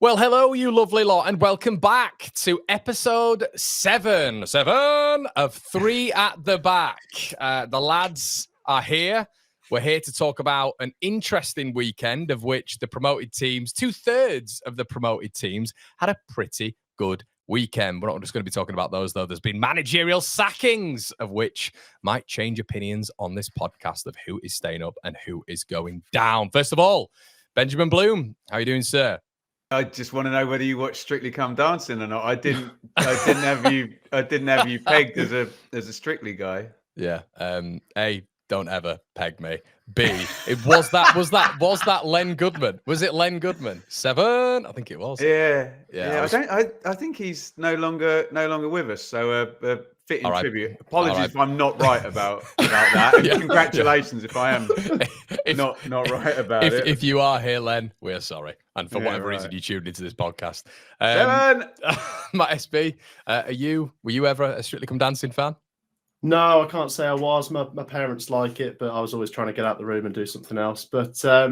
Well, hello, you lovely lot, and welcome back to episode 7 of 3 at the Back. The lads are here. We're here to talk about an interesting weekend of which the promoted teams, 2/3 of the promoted teams, had a pretty good weekend. We're not just going to be talking about those, though. There's been managerial sackings, of which might change opinions on this podcast of who is staying up and who is going down. First of all, Benjamin Bloom, how are you doing, sir? I just want to know whether you watched Strictly Come Dancing or not. I didn't have you pegged as a Strictly guy. Yeah. A, don't ever peg me. B, was that Len Goodman? Was it Len Goodman? 7? I think it was. Yeah. I think he's no longer with us. So fitting tribute. Apologies if I'm not right about that. And congratulations if I am not right about it. If you are here, Len, we're sorry. And for whatever reason you tuned into this podcast. 7! Matt SB, were you ever a Strictly Come Dancing fan? No, I can't say I was. My parents like it, but I was always trying to get out the room and do something else. But I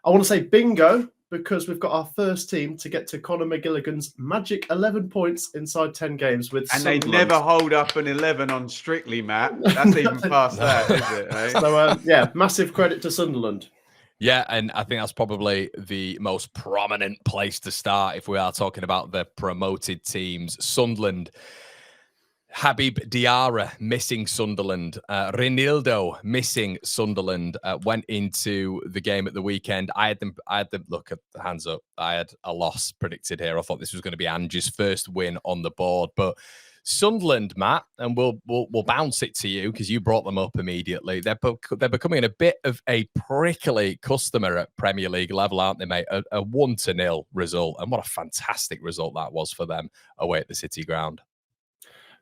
want to say bingo, because we've got our first team to get to Conor McGilligan's magic 11 points inside 10 games with Sunderland. They never hold up an 11 on Strictly, Matt. That's even past that, is it? Eh? So, massive credit to Sunderland. Yeah, and I think that's probably the most prominent place to start if we are talking about the promoted teams. Sunderland. Habib Diarra missing Sunderland. Reinildo missing Sunderland. Went into the game at the weekend. I had them look at the hands up. I had a loss predicted here. I thought this was going to be Ange's first win on the board, but Sunderland, Matt, and we'll bounce it to you because you brought them up immediately. They're becoming a bit of a prickly customer at Premier League level, aren't they, mate? A 1-0 result, and what a fantastic result that was for them away at the City Ground.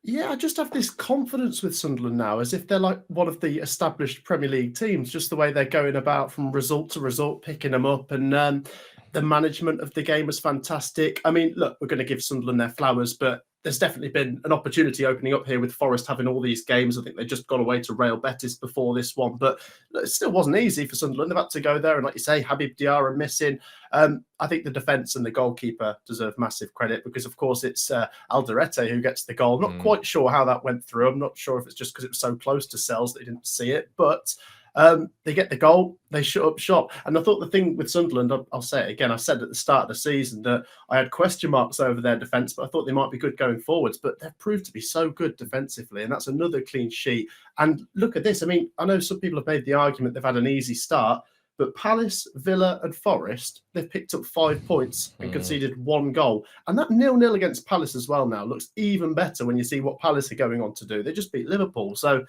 Yeah, I just have this confidence with Sunderland now, as if they're like one of the established Premier League teams, just the way they're going about from result to result, picking them up. And the management of the game was fantastic. I mean, look, we're going to give Sunderland their flowers, but there's definitely been an opportunity opening up here with Forest having all these games. I think they just got away to Real Betis before this one, but it still wasn't easy for Sunderland. They've had to go there, and like you say, Habib Diarra missing. I think the defence and the goalkeeper deserve massive credit because, of course, it's Alderete who gets the goal. Not quite sure how that went through. I'm not sure if it's just because it was so close to Sells that they didn't see it, but they get the goal, they shut up shop. And I thought the thing with Sunderland, I'll say it again, I said at the start of the season that I had question marks over their defence, but I thought they might be good going forwards. But they've proved to be so good defensively, and that's another clean sheet. And look at this. I mean, I know some people have made the argument they've had an easy start, but Palace, Villa and Forest, they've picked up 5 points and conceded 1 goal. And that 0-0 against Palace as well now looks even better when you see what Palace are going on to do. They just beat Liverpool. So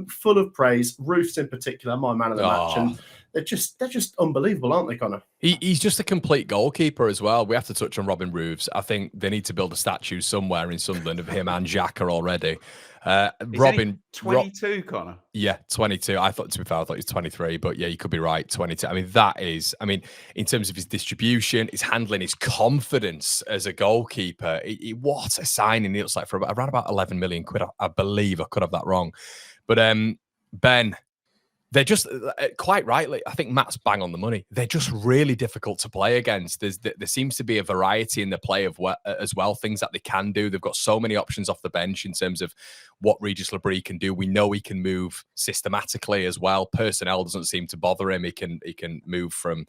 full of praise. Roofs in particular, my man of the match. And they're just unbelievable, aren't they, Connor? He's just a complete goalkeeper as well. We have to touch on Robin Roofs. I think they need to build a statue somewhere in Sunderland of him and Xhaka already. Robin, 22, Connor. Yeah, 22. To be fair, I thought he was 23, but yeah, you could be right. 22. I mean, in terms of his distribution, his handling, his confidence as a goalkeeper, what a signing. It looks like for around about 11 million quid, I believe. I could have that wrong. But Ben, they're just quite rightly, I think Matt's bang on the money. They're just really difficult to play against. There seems to be a variety in the play as well, things that they can do. They've got so many options off the bench in terms of what Regis Labrie can do. We know he can move systematically as well. Personnel doesn't seem to bother him. He can move from,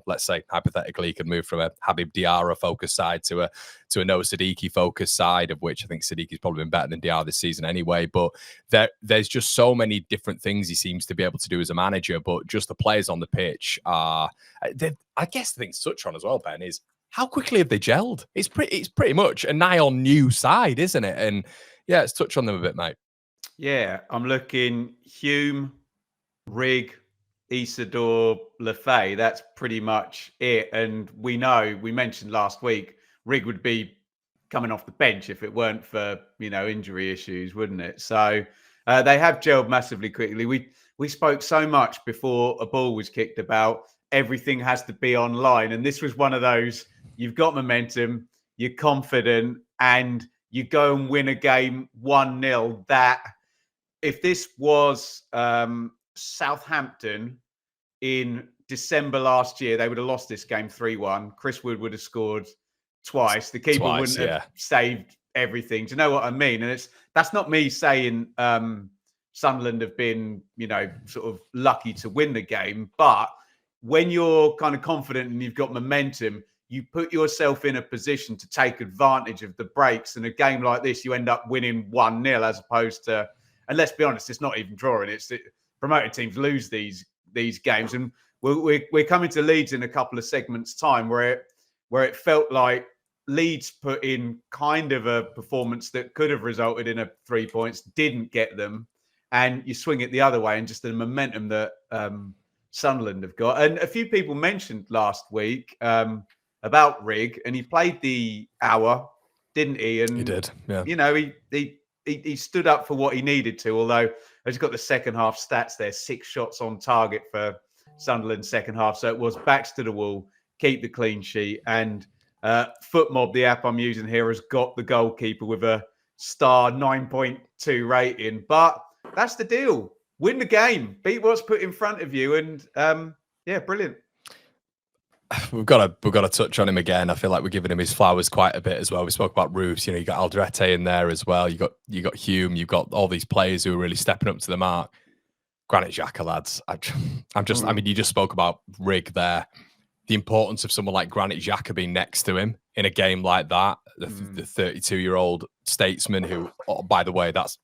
let's say hypothetically, he could move from a Habib Diarra focus side to a Noah Siddiqui focus side, of which I think Siddiqui's probably been better than Diarra this season anyway. But there's just so many different things he seems to be able to do as a manager. But just the players on the pitch are, I guess the thing to touch on as well, Ben, is how quickly have they gelled? It's pretty much a nigh on new side, isn't it? And yeah, let's touch on them a bit, mate. Yeah, I'm looking Hume, Rigg, Isidore, Lefay. That's pretty much it. And we mentioned last week, Rigg would be coming off the bench if it weren't for, injury issues, wouldn't it? So they have gelled massively quickly. We spoke so much before a ball was kicked about everything has to be online. And this was one of those, you've got momentum, you're confident, and you go and win a game 1-0. That if this was Southampton in December last year, they would have lost this game 3-1. Chris Wood would have scored twice. The keeper wouldn't have saved everything. Do you know what I mean? And that's not me saying Sunderland have been, sort of lucky to win the game. But when you're kind of confident and you've got momentum, you put yourself in a position to take advantage of the breaks. And a game like this, you end up winning 1-0 as opposed to, and let's be honest, it's not even drawing. It's promoted teams lose these games. And we're coming to Leeds in a couple of segments' time where it felt like Leeds put in kind of a performance that could have resulted in 3 points, didn't get them. And you swing it the other way, and just the momentum that Sunderland have got. And a few people mentioned last week about Rig, and he played the hour, didn't he? And he did, yeah. He stood up for what he needed to, although I just got the second half stats there, 6 shots on target for Sunderland second half. So it was backs to the wall, keep the clean sheet. And FootMob, the app I'm using here, has got the goalkeeper with a star 9.2 rating. But that's the deal. Win the game, beat what's put in front of you. And brilliant. We've got to touch on him again. I feel like we're giving him his flowers quite a bit as well. We spoke about Roofs, you got Alderete in there as well. You got Hume. You've got all these players who are really stepping up to the mark. Granit Xhaka, lads. I mean, you just spoke about Rig there. The importance of someone like Granit Xhaka being next to him in a game like that. The 32-year-old statesman who, by the way, that's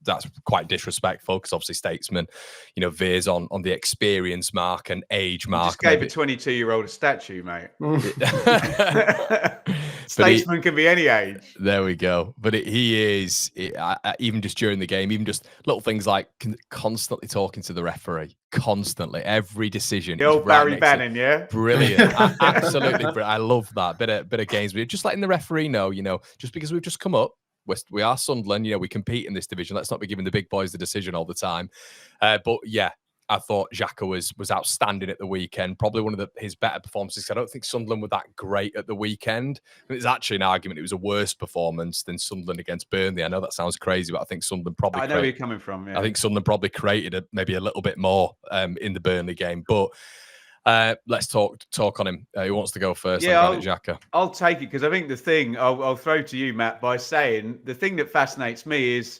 quite disrespectful because obviously statesman, veers on the experience mark and age mark. You just gave a 22-year-old a statue, mate. Statesman can be any age. There we go. But he is, even just during the game, even just little things like constantly talking to the referee, constantly, every decision. The old Barry Bannon, yeah? Brilliant. Absolutely brilliant. I love that. Bit of games. We're just letting the referee know, just because we've just come up, we are Sunderland, we compete in this division. Let's not be giving the big boys the decision all the time. But yeah, I thought Xhaka was outstanding at the weekend. Probably one of his better performances. I don't think Sunderland were that great at the weekend. There's actually an argument it was a worse performance than Sunderland against Burnley. I know that sounds crazy, but I think Sunderland probably. I know where you're coming from. Yeah. I think Sunderland probably created maybe a little bit more in the Burnley game, but. Let's talk on him. Who wants to go first? Yeah, on Granit Xhaka? I'll take it because I think the thing I'll throw to you, Matt, by saying the thing that fascinates me is,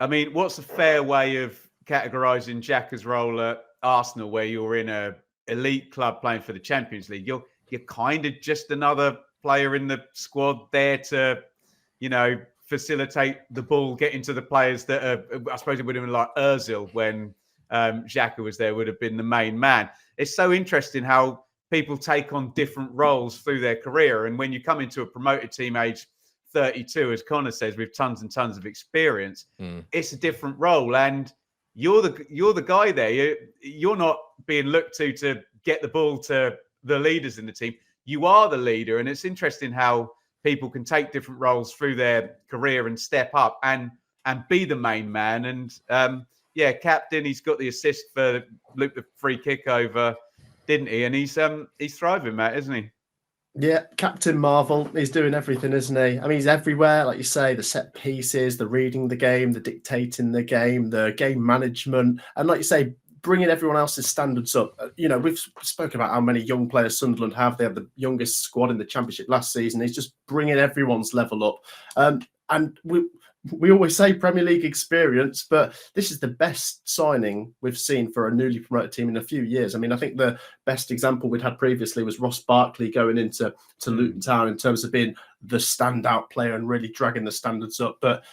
I mean, what's a fair way of categorising Xhaka's role at Arsenal, where you're in a elite club playing for the Champions League? You're kind of just another player in the squad there to, facilitate the ball, get into the players that are. I suppose it would have been like Ozil when Xhaka was there, would have been the main man. It's so interesting how people take on different roles through their career. And when you come into a promoted team age 32, as Connor says, with tons and tons of experience, it's a different role. And you're the guy there. You're not being looked to get the ball to the leaders in the team. You are the leader. And it's interesting how people can take different roles through their career and step up and be the main man. And captain. He's got the assist for Luke, the free kick over, didn't he? And he's thriving, Matt, isn't he? Yeah, Captain Marvel. He's doing everything, isn't he? I mean, he's everywhere. Like you say, the set pieces, the reading the game, the dictating the game management, and like you say, bringing everyone else's standards up. We've spoken about how many young players Sunderland have. They have the youngest squad in the Championship last season. He's just bringing everyone's level up. And we always say Premier League experience, but this is the best signing we've seen for a newly promoted team in a few years. I mean, I think the best example we'd had previously was Ross Barkley going into Luton Town in terms of being the standout player and really dragging the standards up. But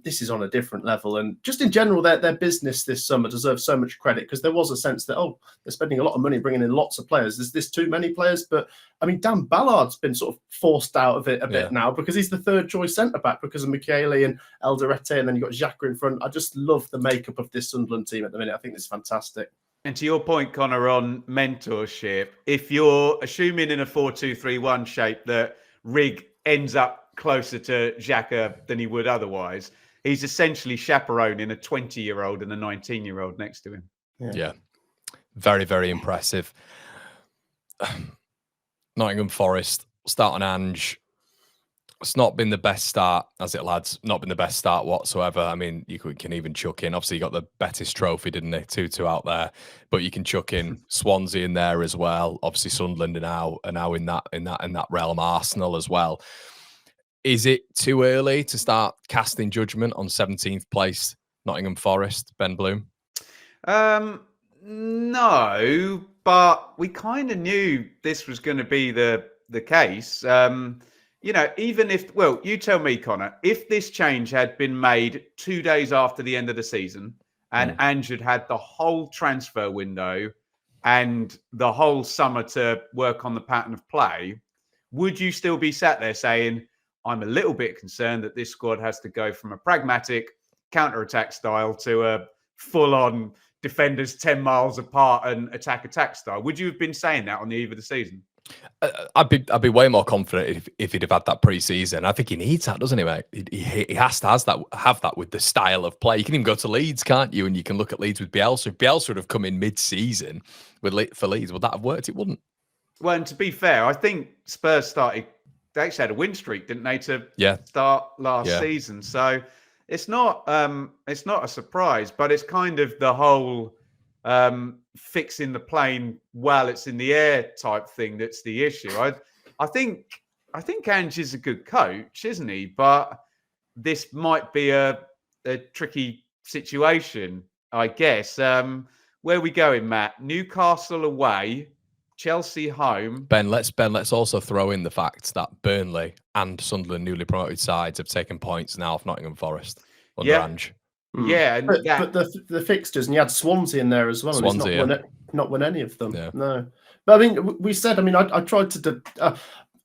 this is on a different level. And just in general, their business this summer deserves so much credit because there was a sense that, they're spending a lot of money bringing in lots of players. Is this too many players? But I mean, Dan Ballard's been sort of forced out of it a bit now because he's the third choice centre-back because of Michele and Alderete, and then you've got Xhaka in front. I just love the makeup of this Sunderland team at the minute. I think it's fantastic. And to your point, Connor, on mentorship, if you're assuming in a 4-2-3-1 shape that Rig ends up closer to Xhaka than he would otherwise, he's essentially chaperoning a 20-year-old and a 19-year-old next to him. Yeah. Very, very impressive. Nottingham Forest, start on Ange. It's not been the best start, has it, lads? Not been the best start whatsoever. I mean, can even chuck in. Obviously, you got the Betis Trophy, didn't they? 2-2 out there, but you can chuck in Swansea in there as well. Obviously, Sunderland are now in that realm. Arsenal as well. Is it too early to start casting judgment on 17th place Nottingham Forest, Ben Bloom? No, but we kind of knew this was going to be the case. Even if, well, you tell me, Connor, if this change had been made 2 days after the end of the season and Ange had the whole transfer window and the whole summer to work on the pattern of play, would you still be sat there saying, I'm a little bit concerned that this squad has to go from a pragmatic counter-attack style to a full-on defenders 10 miles apart and attack style? Would you have been saying that on the eve of the season? I'd be way more confident if he'd have had that pre-season. I think he needs that, doesn't he, mate? He has to have that with the style of play. You can even go to Leeds, can't you? And you can look at Leeds with Bielsa. If Bielsa would have come in mid-season for Leeds, would that have worked? It wouldn't. Well, and to be fair, I think Spurs they actually had a win streak, didn't they, to start last season? So it's not a surprise, but it's kind of the whole fixing the plane while it's in the air type thing that's the issue. I think Ange is a good coach, isn't he? But this might be a tricky situation, I guess. Where are we going, Matt? Newcastle away, Chelsea home. Ben, let's also throw in the fact that Burnley and Sunderland, newly promoted sides, have taken points now off Nottingham Forest under Ange. Yeah, but the fixtures, and you had Swansea in there as well, Swansea, and he's not won any of them. Yeah. No, but I mean, we said. I mean, I tried to.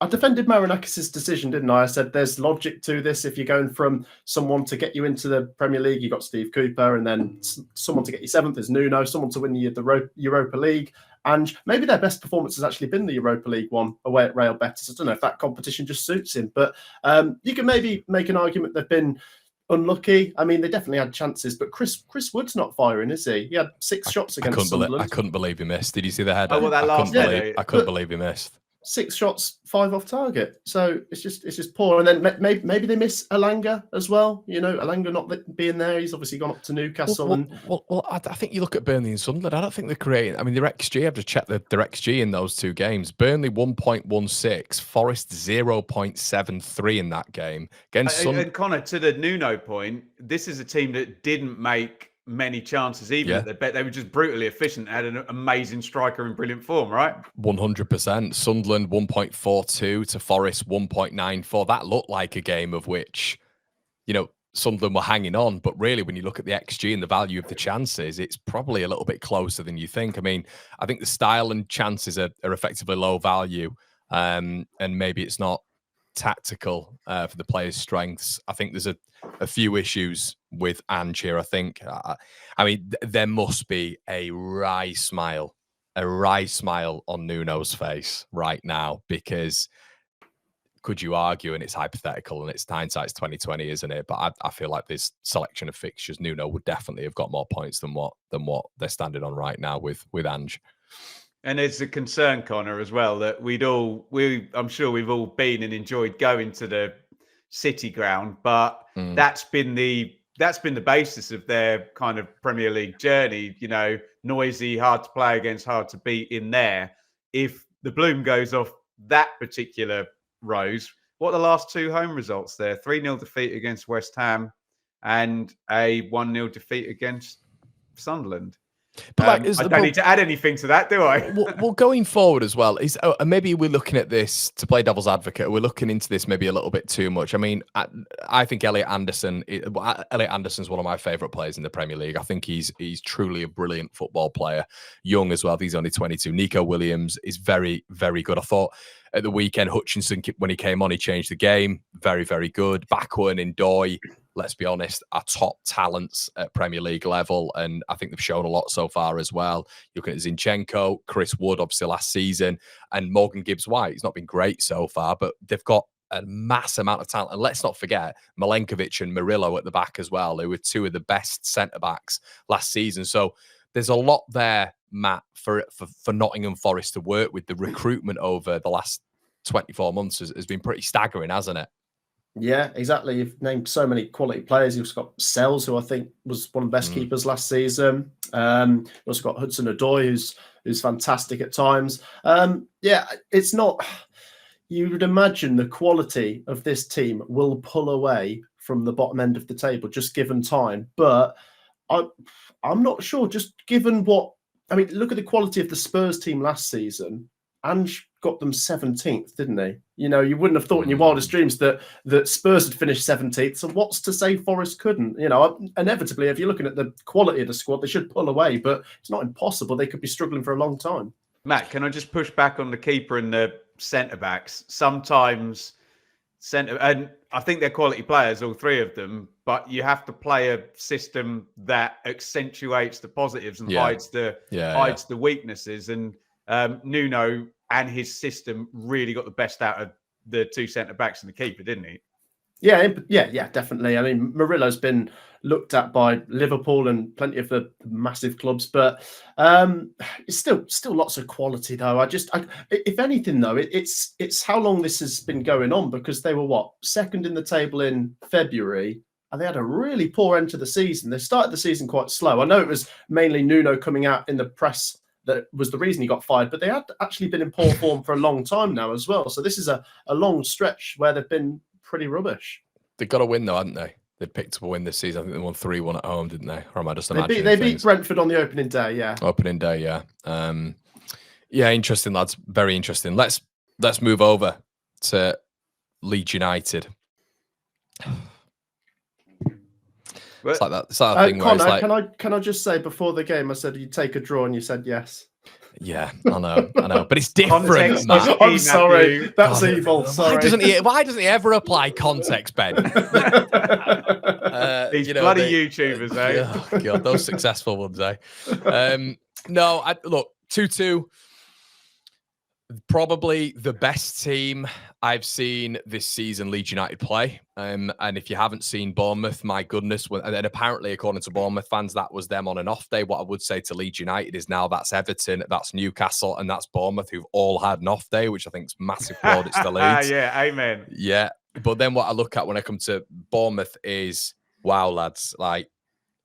I defended Marinakis' decision, didn't I? I said there's logic to this. If you're going from someone to get you into the Premier League, you got Steve Cooper, and then someone to get you seventh is Nuno. Someone to win you the Europa League. And maybe their best performance has actually been the Europa League one away at Real Betis. I don't know if that competition just suits him, but you can maybe make an argument they've been unlucky. I mean, they definitely had chances, but Chris Wood's not firing, is he? He had 6 shots against Sunderland. I couldn't believe he missed. Did you see the header? I couldn't believe he missed. 6 shots, 5 off target. So it's just poor. And then maybe they miss Elanga as well. You know, Elanga not being there. He's obviously gone up to Newcastle. Well, I think you look at Burnley and Sunderland. I don't think they're creating. I mean, their XG. I've just checked their XG in those 2 games. Burnley 1.16, Forest 0.73 in that game. And Connor, to the Nuno point, this is a team that didn't make many chances even at the bet. They were just brutally efficient, had an amazing striker in brilliant form, right? 100%. Sunderland 1.42 to Forest 1.94. That looked like a game of which, you know, Sunderland were hanging on, but really when you look at the XG and the value of the chances, it's probably a little bit closer than you think. I mean, I think the style and chances are effectively low value, and maybe it's not tactical for the players' strengths. I think there's a few issues with Ange here. I think, I mean, there must be a wry smile on Nuno's face right now, because could you argue, and it's hypothetical and it's hindsight's 2020, isn't it? But I feel like this selection of fixtures, Nuno would definitely have got more points than what they're standing on right now with Ange. And it's a concern, Connor, as well, that I'm sure we've all been and enjoyed going to the City ground, but that's been the basis of their kind of Premier League journey. You know, noisy, hard to play against, hard to beat in there. If the bloom goes off that particular rose, what are the last 2 home results there? 3-0 defeat against West Ham and a 1-0 defeat against Sunderland. But I don't need to add anything to that, do I? well, going forward as well, maybe we're looking at this to play devil's advocate. We're looking into this maybe a little bit too much. I mean, I think Elliot Anderson's one of my favourite players in the Premier League. I think he's truly a brilliant football player. Young as well. He's only 22. Nico Williams is very, very good. I thought at the weekend, Hutchinson, when he came on, he changed the game. Very, very good. Backward and Doy, let's be honest, are top talents at Premier League level. And I think they've shown a lot so far as well. You're looking at Zinchenko, Chris Wood, obviously last season, and Morgan Gibbs-White. He's not been great so far, but they've got a mass amount of talent. And let's not forget Milenkovic and Murillo at the back as well, who were 2 of the best centre-backs last season. So there's a lot there, Matt, for Nottingham Forest to work with. The recruitment over the last 24 months has been pretty staggering, hasn't it? Yeah, exactly. You've named so many quality players. You've got Sells, who I think was one of the best keepers last season. You've also got Hudson-Odoi, who's fantastic at times. Yeah, it's not. You would imagine the quality of this team will pull away from the bottom end of the table, just given time. But I'm not sure. Just given what I mean, look at the quality of the Spurs team last season. Ange got them 17th, didn't he? You know, you wouldn't have thought in your wildest dreams that Spurs had finished 17th. So what's to say Forest couldn't? You know, inevitably, if you're looking at the quality of the squad, they should pull away, but it's not impossible. They could be struggling for a long time. Matt, can I just push back on the keeper and the centre backs? Sometimes and I think they're quality players, all three of them, but you have to play a system that accentuates the positives and hides the weaknesses. And Nuno and his system really got the best out of the two centre backs and the keeper, didn't he? Yeah, definitely. I mean, Murillo's been looked at by Liverpool and plenty of the massive clubs, but it's still lots of quality though. If anything though, it's how long this has been going on, because they were second in the table in February, and they had a really poor end to the season. They started the season quite slow. I know it was mainly Nuno coming out in the press that was the reason he got fired, but they had actually been in poor form for a long time now as well. So this is a long stretch where they've been pretty rubbish. They've got a win though, haven't they? They picked up a win this season. I think they won 3-1 at home, didn't they? Or am I just imagining They beat Brentford on the opening day, yeah. Opening day, yeah. Yeah, interesting, lads. Very interesting. Let's move over to Leeds United. It's like that thing where Connor, it's like, can I just say, before the game I said you'd take a draw and you said yes. Yeah, I know, but it's different. I'm sorry, that's evil. Sorry. Why doesn't he ever apply context, Ben? These bloody YouTubers, eh? Oh God, those successful ones, eh? Look, 2-2. Probably the best team I've seen this season, Leeds United play. And if you haven't seen Bournemouth, my goodness, and apparently according to Bournemouth fans, that was them on an off day. What I would say to Leeds United is now that's Everton, that's Newcastle, and that's Bournemouth, who've all had an off day, which I think is massive plaudits to Leeds. Yeah, amen. Yeah, but then what I look at when I come to Bournemouth is, wow, lads, like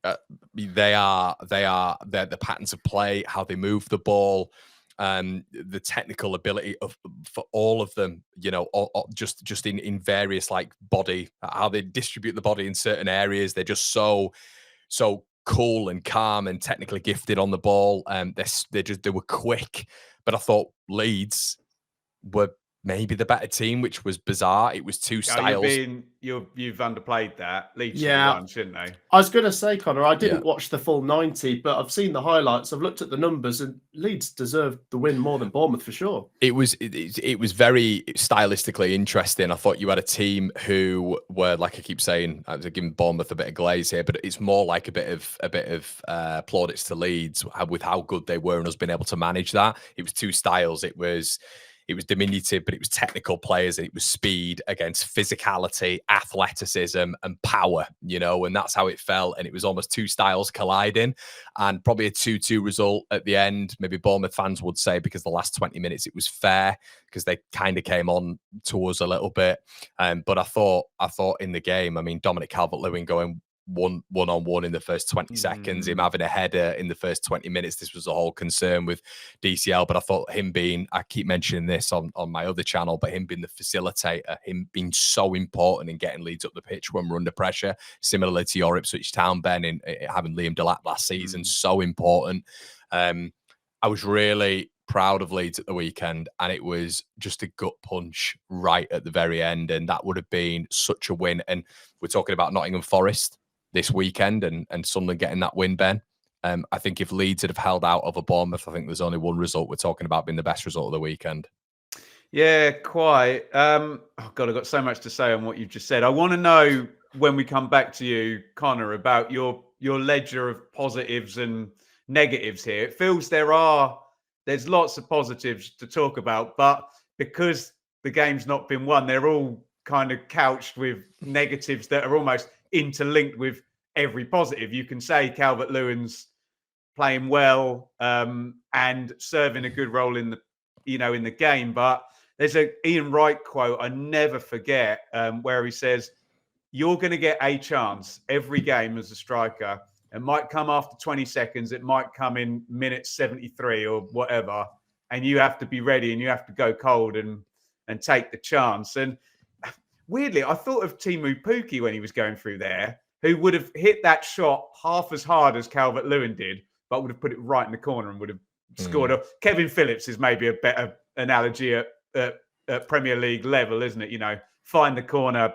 they're the patterns of play, how they move the ball. The technical ability for all of them, you know, just in various like body, how they distribute the body in certain areas. They're just so cool and calm and technically gifted on the ball. They were quick, but I thought Leeds were maybe the better team, which was bizarre. It was two styles. You've underplayed that. Leeds should Yeah. have won, shouldn't they? I was going to say, Connor, I didn't watch the full 90, but I've seen the highlights. I've looked at the numbers, and Leeds deserved the win more than Bournemouth for sure. It was very stylistically interesting. I thought you had a team who were, like I keep saying, I was giving Bournemouth a bit of glaze here, but it's more like a bit of plaudits to Leeds with how good they were and us being able to manage that. It was two styles. It was diminutive, but it was technical players, and it was speed against physicality, athleticism, and power, you know, and that's how it felt. And it was almost two styles colliding, and probably a 2-2 result at the end. Maybe Bournemouth fans would say, because the last 20 minutes it was fair, because they kind of came on to us a little bit. But I thought in the game, I mean, Dominic Calvert-Lewin going one-on-one in the first 20 seconds, him having a header in the first 20 minutes. This was the whole concern with DCL, but I thought him being, I keep mentioning this on my other channel, but him being the facilitator, him being so important in getting Leeds up the pitch when we're under pressure, similarly to your Ipswich Town, Ben, in having Liam Delap last season, so important. I was really proud of Leeds at the weekend, and it was just a gut punch right at the very end, and that would have been such a win. And we're talking about Nottingham Forest this weekend and Sunderland getting that win, Ben. I think if Leeds had have held out over Bournemouth, I think there's only one result we're talking about being the best result of the weekend. Yeah, quite. Oh God, I've got so much to say on what you've just said. I want to know, when we come back to you, Connor, about your ledger of positives and negatives here. It feels there's lots of positives to talk about, but because the game's not been won, they're all kind of couched with negatives that are almost interlinked with every positive. You can say Calvert-Lewin's playing well and serving a good role in the game, but There's a Ian Wright quote I never forget, where he says, "You're going to get a chance every game as a striker. It might come after 20 seconds. It might come in minute 73 or whatever. And you have to be ready and you have to go cold and take the chance." And weirdly, I thought of Timu Pukki when he was going through there, who would have hit that shot half as hard as Calvert-Lewin did, but would have put it right in the corner and would have scored. Kevin Phillips is maybe a better analogy at Premier League level, isn't it? You know, find the corner,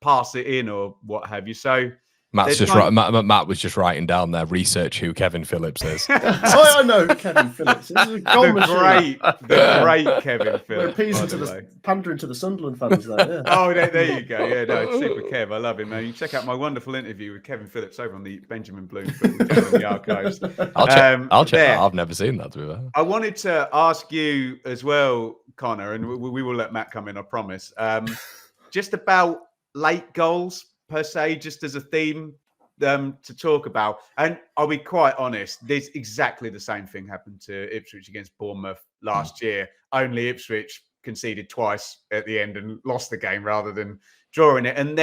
pass it in or what have you. So Matt's just right. Matt was just writing down there, research who Kevin Phillips is. Oh, I know Kevin Phillips. This is a goal machine. The great Kevin Phillips. We're appeasing pandering to the Sunderland fans there. Yeah. Oh, there you go. Yeah, no, super Kev. I love him, man. You check out my wonderful interview with Kevin Phillips over on the Benjamin Bloom Football Channel in the archives. I'll check that. I've never seen that, to be fair. I wanted to ask you as well, Connor, and we will let Matt come in, I promise. Just about late goals per se, just as a theme to talk about. And I'll be quite honest, there's exactly the same thing happened to Ipswich against Bournemouth last year. Only Ipswich conceded twice at the end and lost the game rather than drawing it. And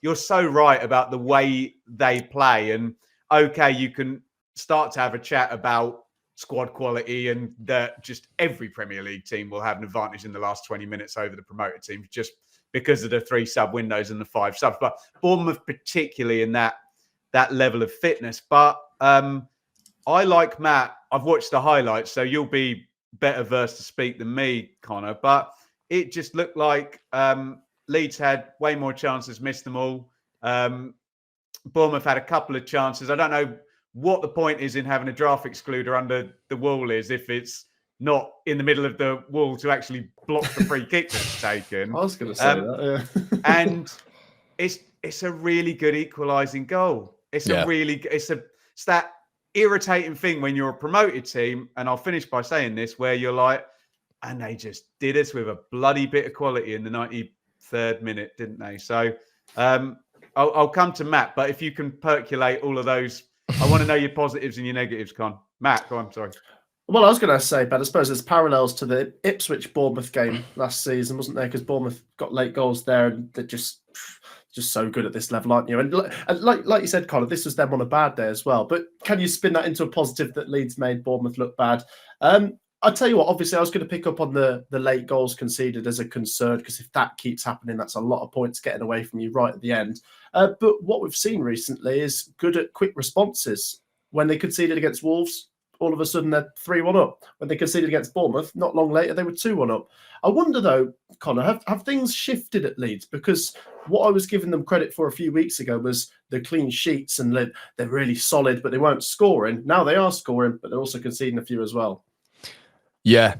you're so right about the way they play. And okay, you can start to have a chat about squad quality and that just every Premier League team will have an advantage in the last 20 minutes over the promoted teams just because of the 3 sub windows and the 5 subs. But Bournemouth particularly in that level of fitness. But I, like Matt, I've watched the highlights, so you'll be better versed to speak than me, Connor. But it just looked like Leeds had way more chances, missed them all. Bournemouth had a couple of chances. I don't know what the point is in having a draft excluder under the wall is if it's not in the middle of the wall to actually block the free kick that's taken. I was going to say that, yeah. And it's a really good equalising goal. It's that irritating thing when you're a promoted team, and I'll finish by saying this, where you're like, and they just did us with a bloody bit of quality in the 93rd minute, didn't they? So I'll come to Matt, but if you can percolate all of those, I want to know your positives and your negatives, Con. Matt, go on, sorry. Well, I was going to say, but I suppose there's parallels to the Ipswich-Bournemouth game last season, wasn't there? Because Bournemouth got late goals there, and they're just so good at this level, aren't you? And like you said, Connor, this was them on a bad day as well. But can you spin that into a positive that Leeds made Bournemouth look bad? I'll tell you what, obviously, I was going to pick up on the late goals conceded as a concern, because if that keeps happening, that's a lot of points getting away from you right at the end. But what we've seen recently is good at quick responses. When they conceded against Wolves, all of a sudden they're 3-1 up. When they conceded against Bournemouth, not long later, they were 2-1 up. I wonder, though, Connor, have things shifted at Leeds? Because what I was giving them credit for a few weeks ago was the clean sheets and they're really solid, but they weren't scoring. Now they are scoring, but they're also conceding a few as well. Yeah,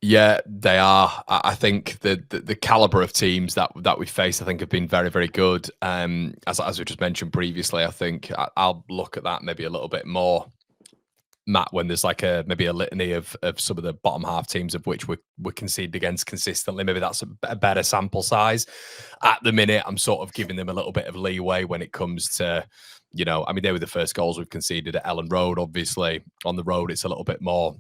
they are. I think the caliber of teams that we face, I think, have been very, very good. As we just mentioned previously, I think I'll look at that maybe a little bit more, Matt, when there's like maybe a litany of some of the bottom half teams of which we're conceded against consistently. Maybe that's a better sample size. At the minute, I'm sort of giving them a little bit of leeway when it comes to, I mean, they were the first goals we've conceded at Elland Road. Obviously, on the road, it's a little bit more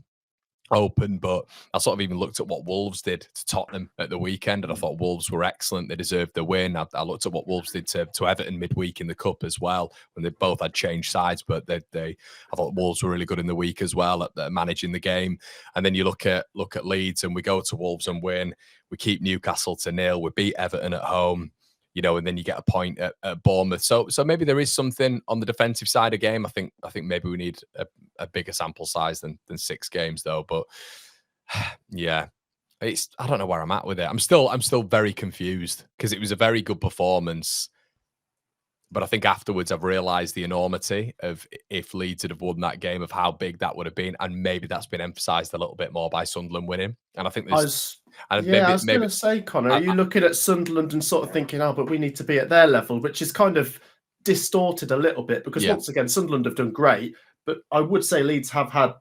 open, but I sort of even looked at what Wolves did to Tottenham at the weekend, and I thought Wolves were excellent. They deserved the win. I looked at what Wolves did to Everton midweek in the Cup as well, when they both had changed sides, but I thought Wolves were really good in the week as well at managing the game. And then you look at Leeds, and we go to Wolves and win. We keep Newcastle to 0. We beat Everton at home. And then you get a point at Bournemouth. So maybe there is something on the defensive side of game. I think maybe we need a bigger sample size than 6 games though. But yeah, I don't know where I'm at with it. I'm still very confused, because it was a very good performance. But I think afterwards I've realised the enormity of, if Leeds had have won that game, of how big that would have been. And maybe that's been emphasised a little bit more by Sunderland winning. And I think there's... I was going to say, Connor, are you looking at Sunderland and sort of thinking, but we need to be at their level, which is kind of distorted a little bit, because once again, Sunderland have done great, but I would say Leeds have had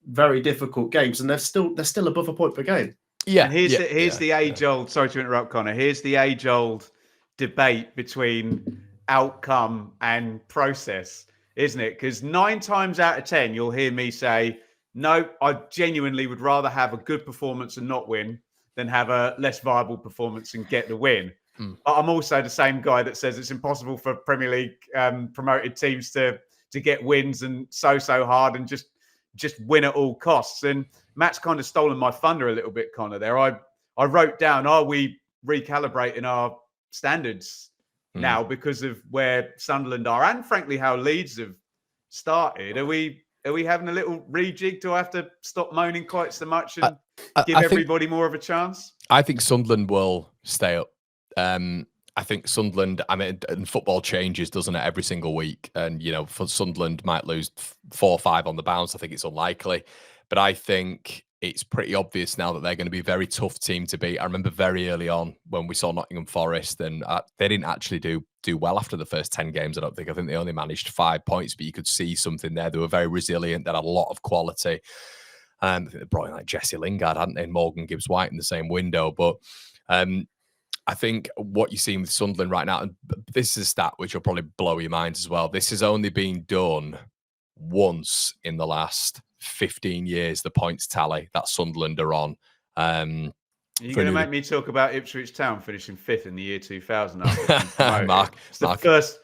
very difficult games, and they're still above a point per game. Yeah. And here's the age-old, sorry to interrupt, Connor, here's the age-old debate between outcome and process, isn't it? Because 9 times out of 10, you'll hear me say, no, I genuinely would rather have a good performance and not win than have a less viable performance and get the win. But I'm also the same guy that says it's impossible for Premier League promoted teams to get wins and so hard and just win at all costs. And Matt's kind of stolen my thunder a little bit, Connor. There, I wrote down: are we recalibrating our standards now because of where Sunderland are, and frankly how Leeds have started? Are we having a little rejig? Do I have to stop moaning quite so much and give everybody more of a chance? I think Sunderland will stay up. I think Sunderland, I mean, and football changes, doesn't it, every single week? And, you know, for Sunderland might lose 4 or 5 on the bounce. I think it's unlikely. But I think it's pretty obvious now that they're going to be a very tough team to beat. I remember very early on when we saw Nottingham Forest, and they didn't actually do well after the first 10 games, I don't think. I think they only managed 5 points, but you could see something there. They were very resilient. They had a lot of quality. I think they brought in like Jesse Lingard, hadn't they? And Morgan Gibbs-White in the same window. But I think what you're seeing with Sunderland right now, and this is a stat which will probably blow your mind as well. This has only been done once in the last 15 years, the points tally that Sunderland are on. You're going to make me talk about Ipswich Town finishing 5th in the year 2000. It's the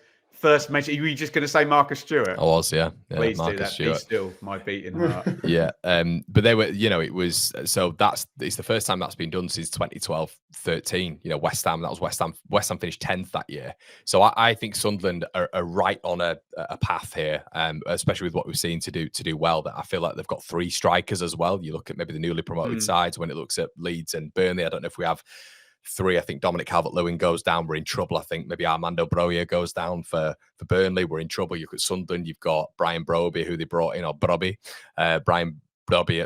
first mention. Were you just going to say Marcus Stewart? I was, yeah. Please Marcus do that. Stewart. Be still my beating heart. Yeah. But they were, you know, it was, so it's the first time that's been done since 2012-13. You know, West Ham finished 10th that year. So I think Sunderland are right on a path here, especially with what we've seen to do well. That I feel like they've got 3 strikers as well. You look at maybe the newly promoted sides when it looks at Leeds and Burnley. I don't know if we have 3. I think Dominic Calvert-Lewin goes down. We're in trouble. I think maybe Armando Broja goes down for Burnley. We're in trouble. You've got Sunderland. You've got Brian Broby, who they brought in, or Brian Broby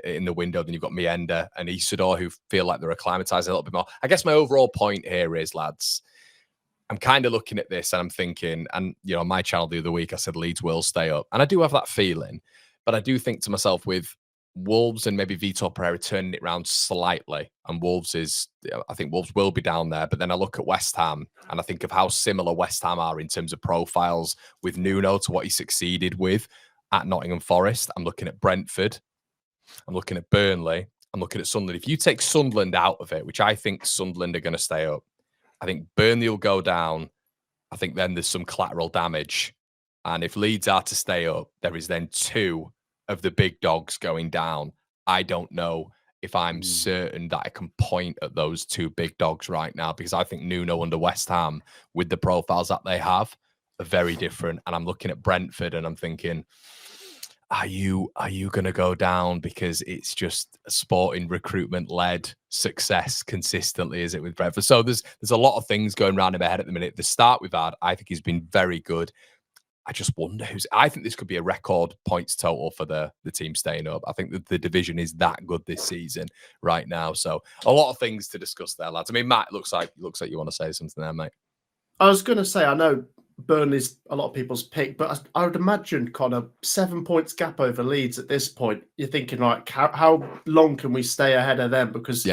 in the window. Then you've got Mienda and Isidore, who feel like they're acclimatizing a little bit more. I guess my overall point here is, lads, I'm kind of looking at this and I'm thinking, and you know, on my channel the other week, I said Leeds will stay up. And I do have that feeling, but I do think to myself, with Wolves and maybe Vitor Pereira turning it around slightly, and I think Wolves will be down there. But then I look at West Ham and I think of how similar West Ham are in terms of profiles with Nuno to what he succeeded with at Nottingham Forest. I'm looking at Brentford. I'm looking at Burnley. I'm looking at Sunderland. If you take Sunderland out of it, which I think Sunderland are going to stay up, I think Burnley will go down. I think then there's some collateral damage. And if Leeds are to stay up, there is then 2 of the big dogs going down. I don't know if I'm certain that I can point at those 2 big dogs right now, because I think Nuno under West Ham, with the profiles that they have, are very different. And I'm looking at Brentford and I'm thinking, are you going to go down because it's just a sporting recruitment-led success consistently, is it, with Brentford? So there's a lot of things going around in my head at the minute. The start we've had, I think, has been very good. I just wonder I think this could be a record points total for the team staying up. I think that the division is that good this season right now. So a lot of things to discuss there, lads. I mean, Matt, looks like you want to say something there, mate. I was going to say, I know Burnley's a lot of people's pick, but I would imagine, Connor, 7 points gap over Leeds at this point. You're thinking, like, how long can we stay ahead of them? Because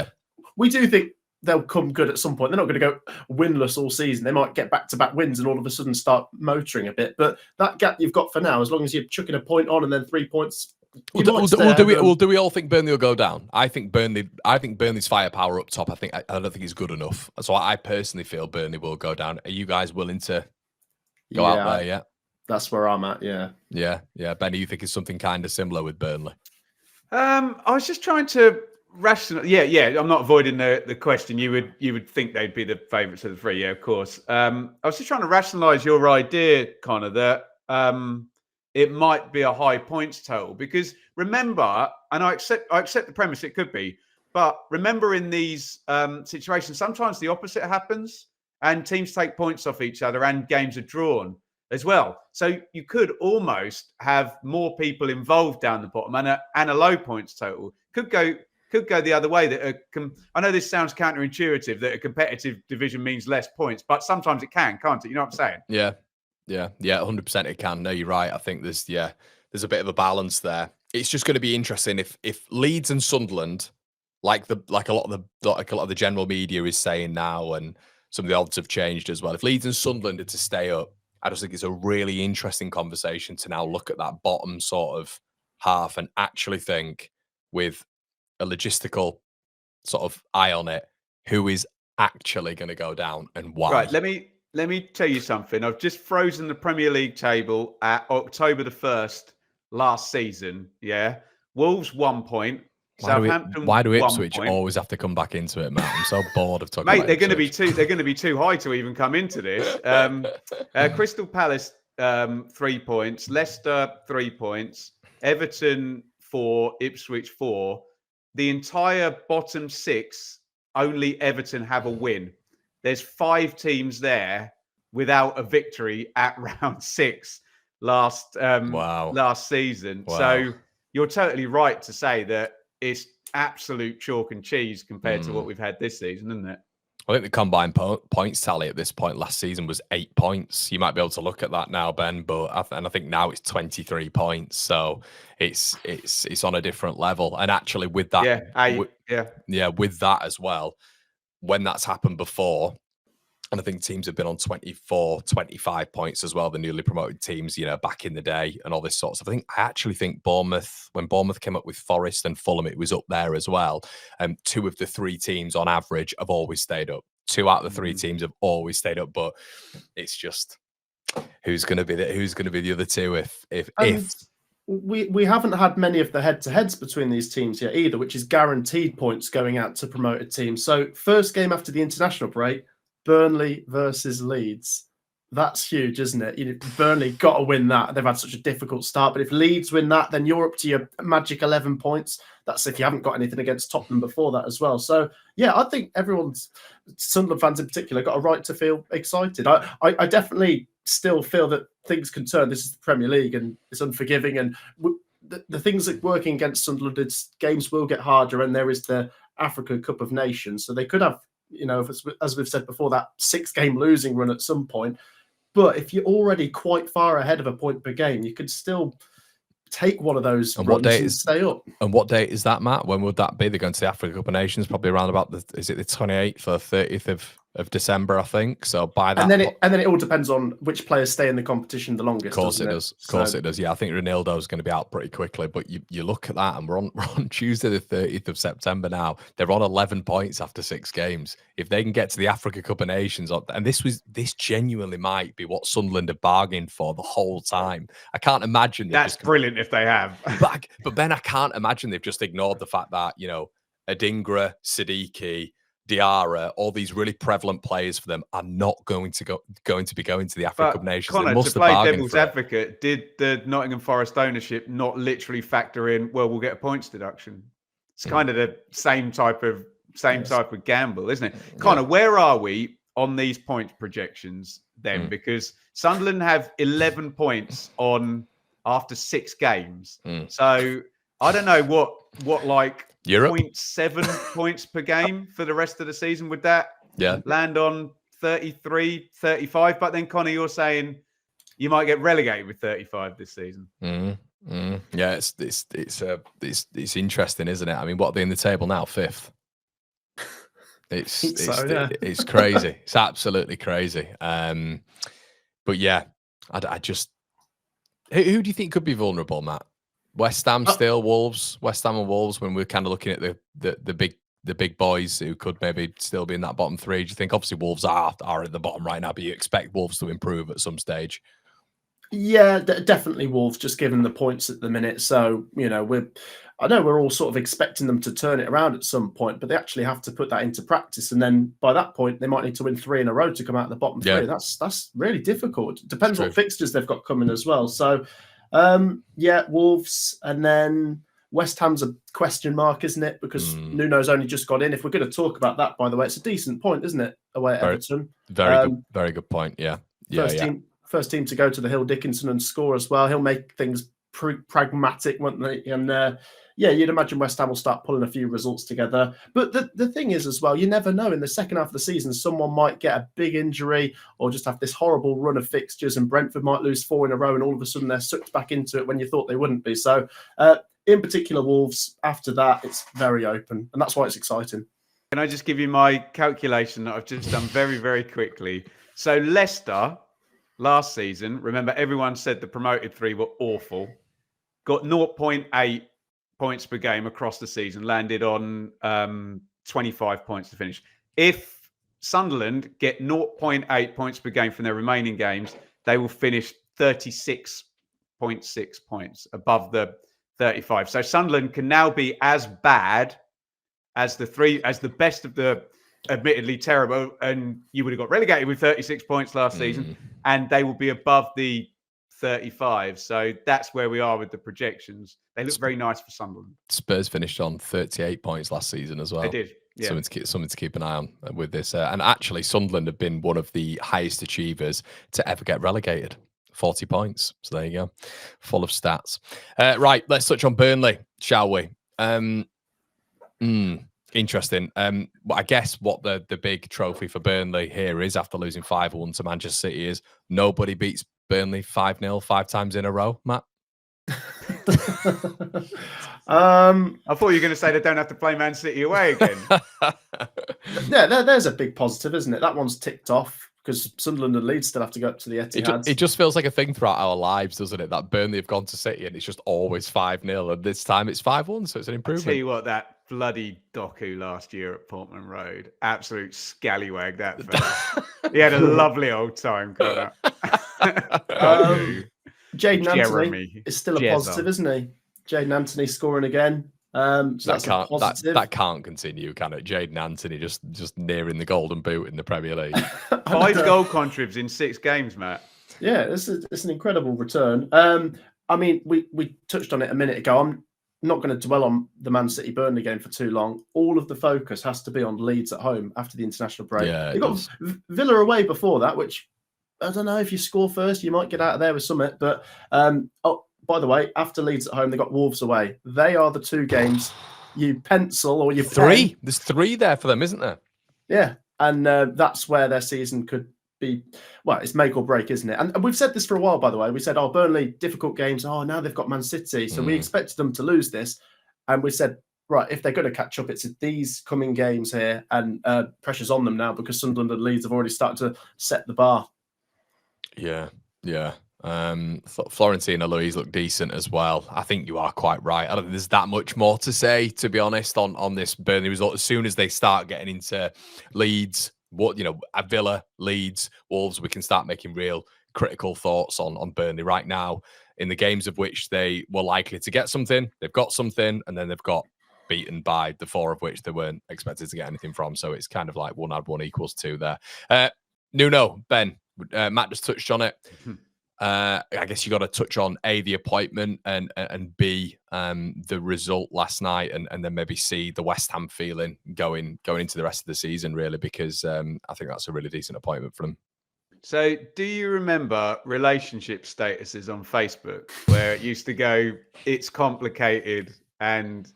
we do think they'll come good at some point. They're not going to go winless all season. They might get back-to-back wins and all of a sudden start motoring a bit. But that gap you've got for now, as long as you're chucking a point on and then 3 points. Do we all think Burnley will go down? I think Burnley's firepower up top, I don't think is good enough. So I personally feel Burnley will go down. Are you guys willing to go out there? Yeah. That's where I'm at, yeah. Yeah. Benny, you think it's something kind of similar with Burnley? I was just trying to rational. Yeah. I'm not avoiding the question. You would think they'd be the favourites of the 3. Yeah, of course. I was just trying to rationalise your idea, Connor, that it might be a high points total, because remember, and I accept the premise, it could be, but remember in these situations, sometimes the opposite happens and teams take points off each other and games are drawn as well. So you could almost have more people involved down the bottom and a low points total. Could go the other way. I know this sounds counterintuitive, that a competitive division means less points, but sometimes it can't it? You know what I'm saying? Yeah, 100% it can. No, you're right. I think there's a bit of a balance there. It's just going to be interesting if Leeds and Sunderland, like a lot of the general media is saying now, and some of the odds have changed as well. If Leeds and Sunderland are to stay up, I just think it's a really interesting conversation to now look at that bottom sort of half and actually think, with a logistical sort of eye on it, who is actually going to go down and why? Right, let me tell you something. I've just frozen the Premier League table at October the 1st last season. Yeah. Wolves 1 point. Southampton Why do 1 Ipswich point. always have to come back into it, Matt? I'm so bored of talking Mate, about they're going to be Ipswich. they're going to be too high to even come into this. Crystal Palace 3 points, Leicester 3 points, Everton 4, Ipswich 4. The entire bottom 6, only Everton have a win. There's 5 teams there without a victory at round 6 last season. Wow. So you're totally right to say that it's absolute chalk and cheese compared to what we've had this season, isn't it? I think the combined points tally at this point last season was 8 points. You might be able to look at that now, Ben, but I think now it's 23 points. So it's on a different level. And actually, with that, with that as well, when that's happened before, and I think teams have been on 24, 25 points as well, the newly promoted teams, back in the day and all this sort of stuff. I actually think Bournemouth, when Bournemouth came up with Forest and Fulham, it was up there as well. 2 of the 3 teams on average have always stayed up. 2 out of the 3 teams have always stayed up, but it's just who's going to be the other 2 if we haven't had many of the head-to-heads between these teams yet either, which is guaranteed points going out to promoted teams. So first game after the international break, Burnley versus Leeds. That's huge, isn't it? Burnley got to win that. They've had such a difficult start. But if Leeds win that, then you're up to your magic 11 points. That's if you haven't got anything against Tottenham before that as well. So, yeah, I think everyone's, Sunderland fans in particular, got a right to feel excited. I definitely still feel that things can turn. This is the Premier League and it's unforgiving. And the things that working against Sunderland, games will get harder. And there is the Africa Cup of Nations. So they could have, as we've said before, that 6-game losing run at some point. But if you're already quite far ahead of a point per game, you could still take one of those runs and stay up. And what date is that, Matt? When would that be? They're going to the Africa Cup of Nations, probably around about is it the 28th or 30th of December, I think. So by that, and then it all depends on which players stay in the competition the longest. Of course it does. Of course it does. Yeah, I think Ronaldo's going to be out pretty quickly. But you look at that, and we're on Tuesday the 30th of September now. They're on 11 points after 6 games. If they can get to the Africa Cup of Nations, and this genuinely might be what Sunderland have bargained for the whole time. I can't imagine that's brilliant if they have. But Ben, I can't imagine they've just ignored the fact that Adingra, Siddiqui, Diarra, all these really prevalent players for them are not going to be going to the Africa Cup of Nations. Connor, to play devil's advocate, did the Nottingham Forest ownership not literally factor in, well, we'll get a points deduction? It's kind of the same type of gamble, isn't it? Connor, where are we on these points projections then? Because Sunderland have 11 points on after 6 games. So I don't know what like Europe 0.7 points per game for the rest of the season. Would that land on 33, 35? But then, Connor, you're saying you might get relegated with 35 this season. Yeah, it's interesting, isn't it? I mean, what are they in the table now? 5th. It's crazy. It's absolutely crazy. But yeah, I just who do you think could be vulnerable, Matt? West Ham still, Wolves, West Ham and Wolves. When we're kind of looking at the big boys who could maybe still be in that bottom 3, do you think obviously Wolves are at the bottom right now, but you expect Wolves to improve at some stage? Yeah, definitely Wolves, just given the points at the minute. So I know we're all sort of expecting them to turn it around at some point, but they actually have to put that into practice, and then by that point they might need to win 3 in a row to come out of the bottom 3. That's really difficult. Depends what fixtures they've got coming as well. So. Wolves, and then West Ham's a question mark, isn't it? Because Nuno's only just got in. If we're going to talk about that, by the way, it's a decent point, isn't it? Away at Everton. Very good point. Yeah. First team to go to the Hill Dickinson and score as well. He'll make things pragmatic, won't they? And you'd imagine West Ham will start pulling a few results together. But the thing is as well, you never know. In the second half of the season, someone might get a big injury or just have this horrible run of fixtures, and Brentford might lose 4 in a row, and all of a sudden they're sucked back into it when you thought they wouldn't be. So in particular, Wolves, after that, it's very open, and that's why it's exciting. Can I just give you my calculation that I've just done very, very quickly? So Leicester, last season, remember everyone said the promoted 3 were awful, got 0.8 points per game across the season, landed on 25 points to finish. If Sunderland get 0.8 points per game from their remaining games, they will finish 36.6 points above the 35. So Sunderland can now be as bad as the best of the admittedly terrible, and you would have got relegated with 36 points last season, and they will be above the 35. So that's where we are with the projections. They look very nice for Sunderland. Spurs finished on 38 points last season as well. They did. Yeah. Something to keep an eye on with this. And actually, Sunderland have been one of the highest achievers to ever get relegated. 40 points. So there you go. Full of stats. Right, let's touch on Burnley, shall we? Interesting. I guess what the big trophy for Burnley here is, after losing 5-1 to Manchester City, is nobody beats Burnley 5-0 5 times in a row, Matt. I thought you were going to say they don't have to play Man City away again. Yeah, there's a big positive, isn't it? That one's ticked off because Sunderland and Leeds still have to go up to the Etihad. It just feels like a thing throughout our lives, doesn't it? That Burnley have gone to City and it's just always 5-0, and this time it's 5-1, so it's an improvement. I'll tell you what, that bloody Doku last year at Portman Road, absolute scallywag that fella. He had a lovely old time, Connor. Jaden Anthony is still a positive, isn't he? Jaden Anthony scoring again. So that's a positive. That can't continue, can it? Jaden Anthony just nearing the golden boot in the Premier League. 5 goal contribs in 6 games, Matt. Yeah, it's an incredible return. I mean, we touched on it a minute ago. I'm not going to dwell on the Man City Burnley game for too long. All of the focus has to be on Leeds at home after the international break. Yeah, they got Villa away before that, which I don't know, if you score first, you might get out of there with something. But by the way, after Leeds at home, they got Wolves away. They are the 2 games you pencil or you 3. pen. There's 3 there for them, isn't there? Yeah, and that's where their season could be. Well, it's make or break, isn't it? And we've said this for a while, by the way. We said, Burnley, difficult games. Now they've got Man City. So we expected them to lose this. And we said, right, if they're going to catch up, it's these coming games here. And pressure's on them now because Sunderland and Leeds have already started to set the bar. Yeah. Florentina Louise looked decent as well. I think you are quite right. I don't think there's that much more to say, to be honest, on this Burnley result. As soon as they start getting into Leeds, at Villa, Leeds, Wolves, we can start making real critical thoughts on Burnley. Right now, in the games of which they were likely to get something, they've got something, and then they've got beaten by the 4 of which they weren't expected to get anything from. So it's kind of like 1 + 1 = 2 there. Nuno, Ben, Matt just touched on it. I guess you got to touch on A, the appointment, and B, the result last night, and then maybe C, the West Ham feeling going into the rest of the season, really, because I think that's a really decent appointment for them. So do you remember relationship statuses on Facebook where it used to go, it's complicated and,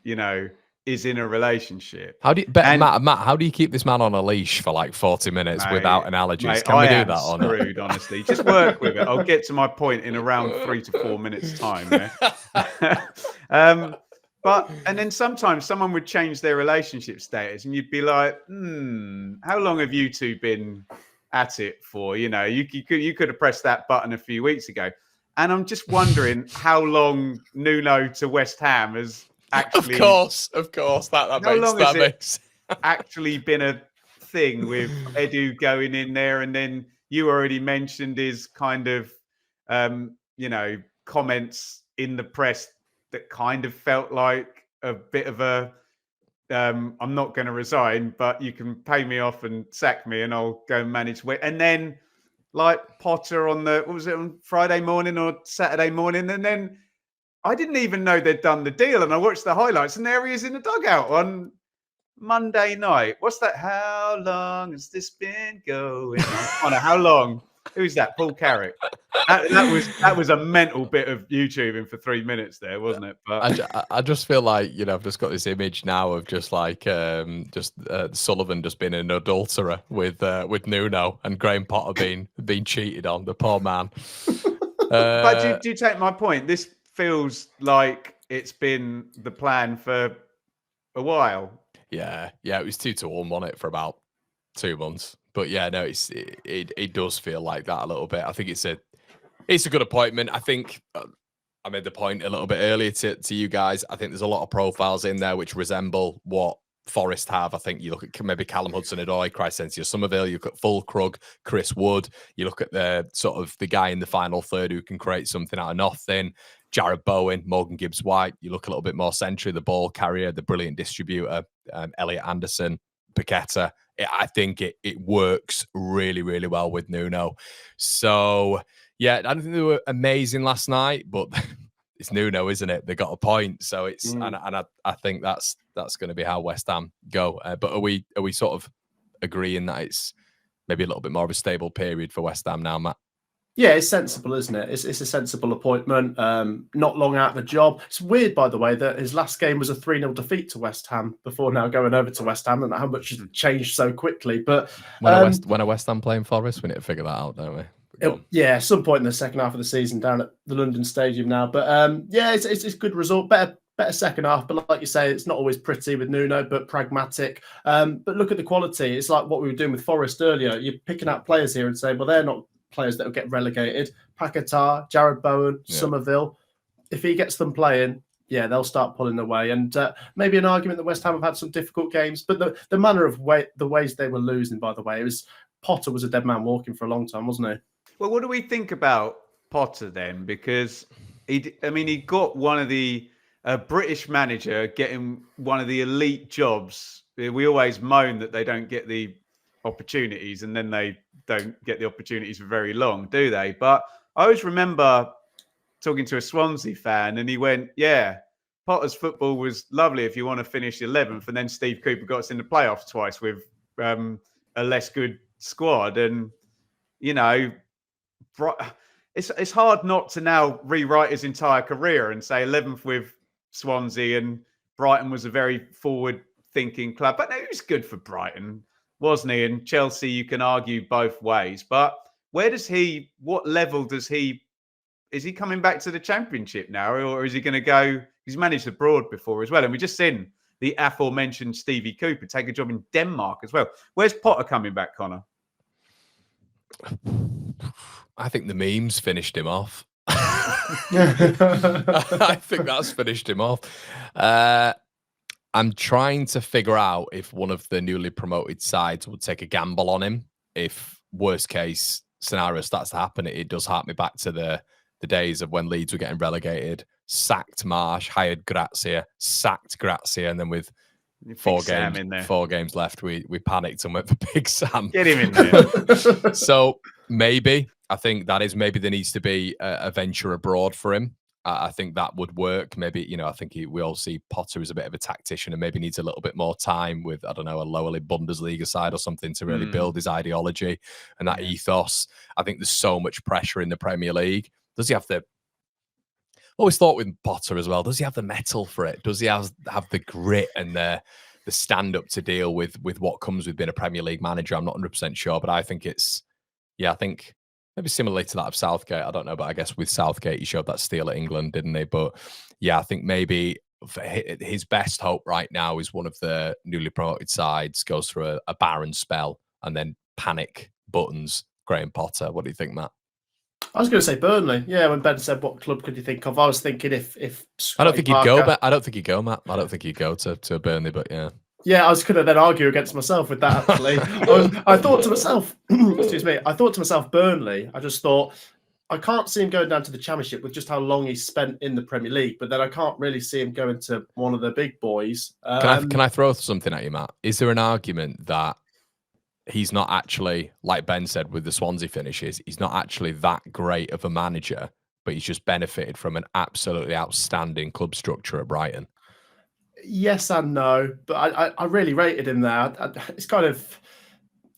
is in a relationship? Matt, how do you keep this man on a leash for like 40 minutes without analogies? Can we do that or not? Screwed, honestly. Just work with it. I'll get to my point in around 3 to 4 minutes time. Yeah? And then sometimes someone would change their relationship status and you'd be like, how long have you two been at it for? You could have pressed that button a few weeks ago. And I'm just wondering how long Nuno to West Ham has actually, of course, that makes actually been a thing with Edu going in there, and then you already mentioned his kind of comments in the press that kind of felt like a bit of a I'm not going to resign, but you can pay me off and sack me and I'll go and manage. And then like Potter on Friday morning or Saturday morning, and then I didn't even know they'd done the deal, and I watched the highlights, and there he is in the dugout on Monday night. What's that? How long has this been going on? How long? Who's that? Paul Carrick. That was a mental bit of YouTubing for 3 minutes there, wasn't it? But I just feel like I've just got this image now of just like Sullivan just being an adulterer with Nuno, and Graham Potter being cheated on. The poor man. But do you take my point? This feels like it's been the plan for a while. Yeah, it was 2-1, wasn't it, for about 2 months? But yeah, no, it does feel like that a little bit. I think it's a good appointment. I think I made the point a little bit earlier to you guys. I think there's a lot of profiles in there which resemble what Forest have. I think you look at maybe Callum Hudson-Odoi, Crysencio Somerville, you look at Fulkrug, Chris Wood, you look at the sort of the guy in the final third who can create something out of nothing, Jared Bowen, Morgan Gibbs-White. You look a little bit more centrally, the ball carrier, the brilliant distributor, Elliot Anderson, Paqueta. I think it works really, really well with Nuno. So, yeah, I don't think they were amazing last night, but it's Nuno, isn't it? They got a point. So it's and I think that's going to be how West Ham go. But are we sort of agreeing that it's maybe a little bit more of a stable period for West Ham now, Matt? Yeah, it's sensible, isn't it? It's a sensible appointment. Not long out of the job. It's weird, by the way, that his last game was a 3-0 defeat to West Ham before now going over to West Ham, and how much has changed so quickly. But when are West Ham playing Forest, we need to figure that out, don't we? Yeah, some point in the second half of the season down at the London Stadium now. But yeah, it's a good result. Better second half, but like you say, it's not always pretty with Nuno, but pragmatic. But look at the quality. It's like what we were doing with Forest earlier. You're picking out players here and saying, well, they're not players that will get relegated. Paqueta, Jared Bowen, Somerville. If he gets them playing, yeah, they'll start pulling away. And maybe an argument that West Ham have had some difficult games, but the manner of the ways they were losing, by the way, Potter was a dead man walking for a long time, wasn't he? Well, what do we think about Potter then? Because he got one of the British manager getting one of the elite jobs. We always moan that they don't get the opportunities, and then they don't get the opportunities for very long, do they? But I always remember talking to a Swansea fan, and he went, "Yeah, Potter's football was lovely if you want to finish 11th." And then Steve Cooper got us in the playoffs twice with a less good squad, and it's hard not to now rewrite his entire career and say 11th with Swansea, and Brighton was a very forward-thinking club. But no, he was good for Brighton, wasn't he? And Chelsea, you can argue both ways. But what level is he coming back to the Championship now? Or is he going to go, he's managed abroad before as well. And we just seen the aforementioned Stevie Cooper take a job in Denmark as well. Where's Potter coming back, Connor? I think the memes finished him off. I think that's finished him off. I'm trying to figure out if one of the newly promoted sides would take a gamble on him. If worst case scenario starts to happen, it does hark me back to the days of when Leeds were getting relegated, sacked Marsh, hired Grazia, sacked Grazia, and then with four games left, we panicked and went for Big Sam. Get him in there. So maybe, I think that is, maybe there needs to be a venture abroad for him. I think that would work. Maybe, I think we all see Potter as a bit of a tactician and maybe needs a little bit more time with, I don't know, a lower league Bundesliga side or something to really build his ideology and that ethos. I think there's so much pressure in the Premier League. Does he have the... Always thought with Potter as well, does he have the mettle for it? Does he have the grit and the stand-up to deal with what comes with being a Premier League manager? I'm not 100% sure, but I think I think maybe similarly to that of Southgate. I don't know, but I guess with Southgate, he showed that steel at England, didn't he? But yeah, I think maybe his best hope right now is one of the newly promoted sides goes through a barren spell and then panic buttons Graham Potter. What do you think, Matt? I was going to say Burnley. Yeah, when Ben said what club could you think of, I was thinking if I don't think he'd go, but I don't think he'd go, Matt. I don't think he'd go to Burnley, but yeah. Yeah, I was going to then argue against myself with that, actually. I thought to myself, excuse me, Burnley. I just thought, I can't see him going down to the Championship with just how long he's spent in the Premier League, but then I can't really see him going to one of the big boys. Can I throw something at you, Matt? Is there an argument that he's not actually, like Ben said with the Swansea finishes, he's not actually that great of a manager, but he's just benefited from an absolutely outstanding club structure at Brighton? Yes and no, but I really rated him there. It's kind of,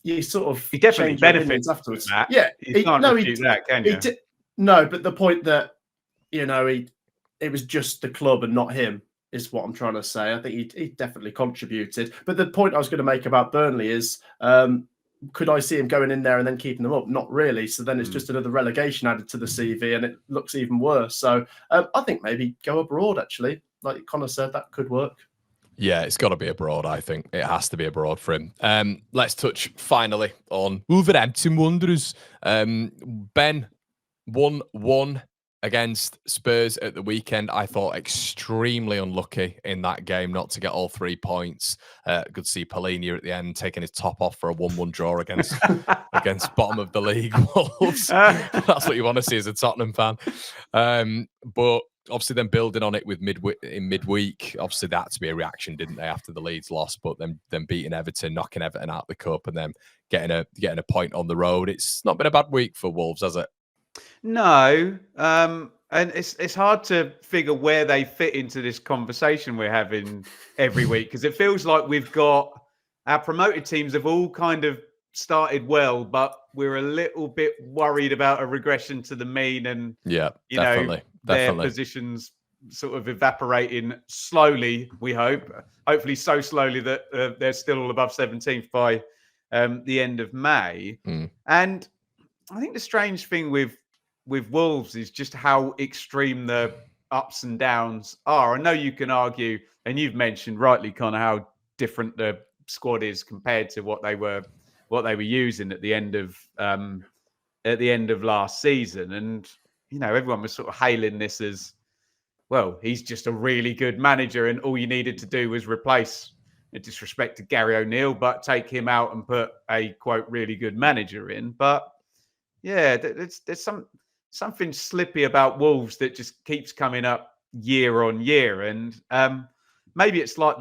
he definitely benefits afterwards. That. Yeah, you can't refute that, can you? No, but the point that it was just the club and not him is what I'm trying to say. I think he definitely contributed. But the point I was going to make about Burnley is, could I see him going in there and then keeping them up? Not really. So then it's just another relegation added to the CV, and it looks even worse. So I think maybe go abroad, actually. Like Connor said, that could work. Yeah, it's got to be abroad, I think. It has to be abroad for him. Let's touch finally on Wolverhampton Wanderers. Ben, 1-1 against Spurs at the weekend, I thought extremely unlucky in that game not to get all 3 points. Good to see Palhinha at the end taking his top off for a 1-1 draw against bottom of the league Wolves. That's what you want to see as a Tottenham fan. But obviously then building on it with midweek, obviously that had to be a reaction, didn't they, after the Leeds loss, but then beating Everton, knocking Everton out of the cup, and then getting a point on the road. It's not been a bad week for Wolves, has it? No, and it's hard to figure where they fit into this conversation we're having every week, because it feels like we've got our promoted teams have all kind of started well, but we're a little bit worried about a regression to the mean, and their positions sort of evaporating slowly. We hopefully so slowly that they're still all above 17th by the end of May. And I think the strange thing with Wolves is just how extreme the ups and downs are. I know you can argue, and you've mentioned rightly, Connor, how different the squad is compared to what they were using at the end of last season. And everyone was sort of hailing this as, well, he's just a really good manager, and all you needed to do was replace, in disrespect to Gary O'Neill, but take him out and put a quote really good manager in. But yeah, there's something slippy about Wolves that just keeps coming up year on year. And maybe it's like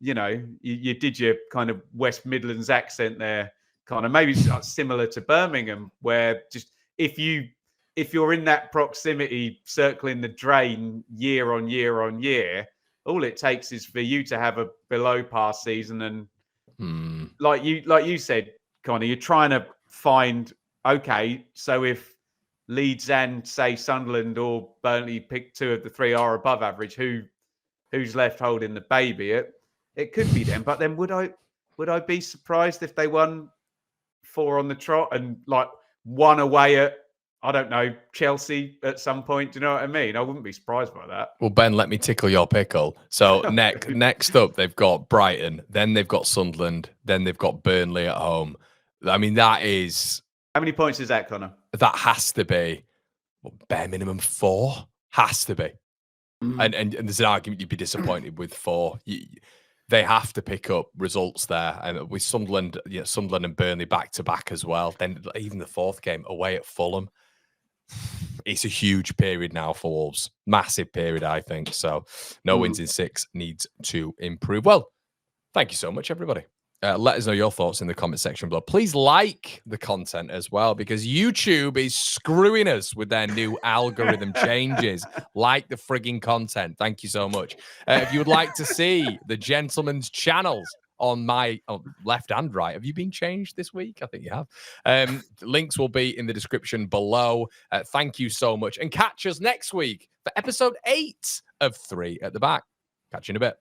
you did your kind of West Midlands accent there, kind of maybe similar to Birmingham, where just if you're in that proximity circling the drain year on year on year, all it takes is for you to have a below par season. And like you said, Connor, you're trying to find, okay, so if Leeds and say Sunderland or Burnley pick 2 of the 3 are above average, who's left holding the baby? It could be them, but then would I be surprised if they won 4 on the trot and like 1 away at, I don't know, Chelsea at some point? Do you know what I mean? I wouldn't be surprised by that. Well, Ben, let me tickle your pickle. So next up, they've got Brighton, then they've got Sunderland, then they've got Burnley at home. I mean, that is... How many points is that, Connor? That has to be bare minimum 4. Has to be. And there's an argument you'd be disappointed with 4. They have to pick up results there. And with Sunderland and Burnley back to back as well. Then even the 4th game away at Fulham. It's a huge period now for Wolves. Massive period, I think. So no wins in 6 needs to improve. Well, thank you so much, everybody. Let us know your thoughts in the comment section below. Please like the content as well, because YouTube is screwing us with their new algorithm changes. Like the frigging content. Thank you so much. If you would like to see the gentleman's channels on my left and right, have you been changed this week? I think you have. Links will be in the description below. Thank you so much. And catch us next week for episode 8 of 3 at the Back. Catch you in a bit.